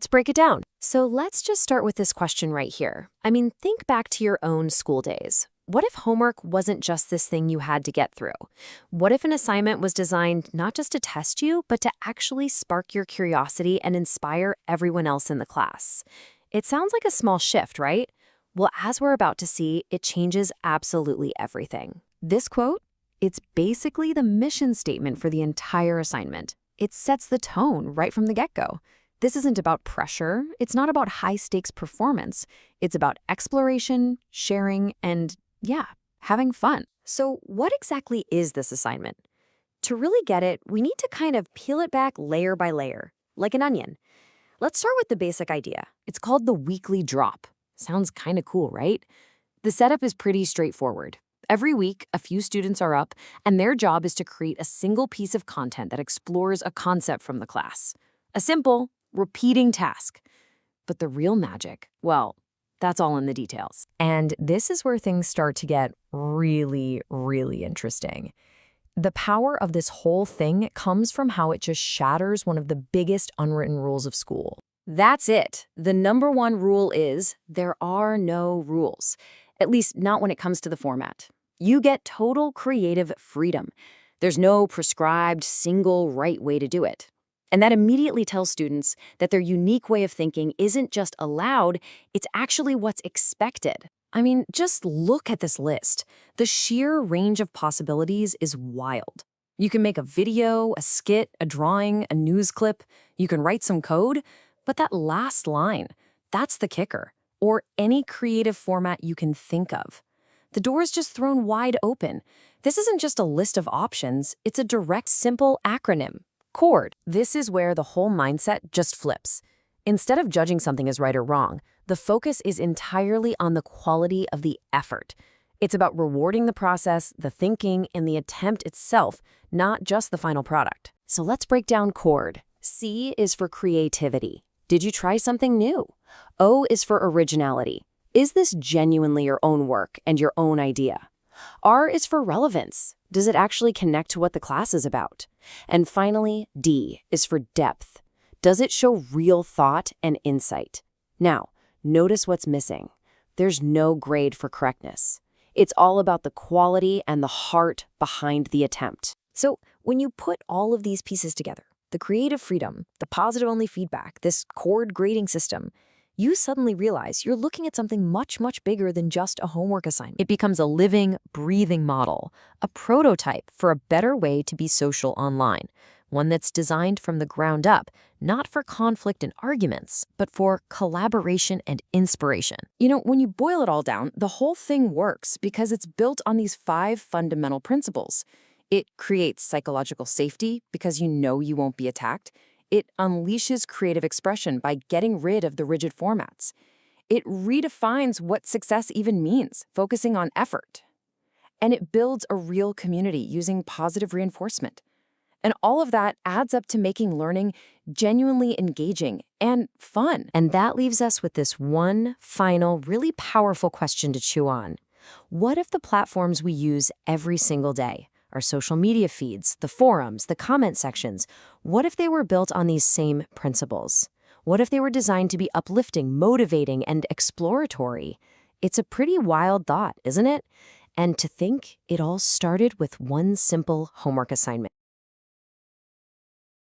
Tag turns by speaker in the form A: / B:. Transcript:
A: Let's break it down. So let's just start with this question right here. I mean, think back to your own school days. What if homework wasn't just this thing you had to get through? What if an assignment was designed not just to test you, but to actually spark your curiosity and inspire everyone else in the class? It sounds like a small shift, right? Well, as we're about to see, it changes absolutely everything. This quote, it's basically the mission statement for the entire assignment. It sets the tone right from the get-go. This isn't about pressure. It's not about high-stakes performance. It's about exploration, sharing, and, yeah, having fun. So what exactly is this assignment? To really get it, we need to kind of peel it back layer by layer, like an onion. Let's start with the basic idea. It's called the weekly drop. Sounds kind of cool, right? The setup is pretty straightforward. Every week, a few students are up, and their job is to create a single piece of content that explores a concept from the class. A simple, repeating task. But the real magic, well, that's all in the details. And this is where things start to get really, really interesting. The power of this whole thing comes from how it just shatters one of the biggest unwritten rules of school. That's it. The number one rule is there are no rules, at least not when it comes to the format. You get total creative freedom. There's no prescribed single right way to do it. And that immediately tells students that their unique way of thinking isn't just allowed, it's actually what's expected. I mean, just look at this list. The sheer range of possibilities is wild. You can make a video, a skit, a drawing, a news clip. You can write some code. But that last line, that's the kicker. Or any creative format you can think of. The door is just thrown wide open. This isn't just a list of options. It's a direct, simple acronym. CORD. This is where the whole mindset just flips. Instead of judging something as right or wrong, the focus is entirely on the quality of the effort. It's about rewarding the process, the thinking, and the attempt itself, not just the final product. So let's break down CORD. C is for creativity. Did you try something new? O is for originality. Is this genuinely your own work and your own idea? R is for relevance. Does it actually connect to what the class is about? And finally, D is for depth. Does it show real thought and insight? Now, notice what's missing. There's no grade for correctness. It's all about the quality and the heart behind the attempt. So when you put all of these pieces together, the creative freedom, the positive-only feedback, this CORD grading system, you suddenly realize you're looking at something much, much bigger than just a homework assignment. It becomes a living, breathing model, a prototype for a better way to be social online, one that's designed from the ground up, not for conflict and arguments, but for collaboration and inspiration. You know, when you boil it all down, the whole thing works because it's built on these 5 fundamental principles. It creates psychological safety because you know you won't be attacked. It unleashes creative expression by getting rid of the rigid formats. It redefines what success even means, focusing on effort. And it builds a real community using positive reinforcement. And all of that adds up to making learning genuinely engaging and fun. And that leaves us with this one final, really powerful question to chew on. What if the platforms we use every single day, our social media feeds, the forums, the comment sections, what if they were built on these same principles? What if they were designed to be uplifting, motivating, and exploratory? It's a pretty wild thought, isn't it? And to think it all started with one simple homework assignment.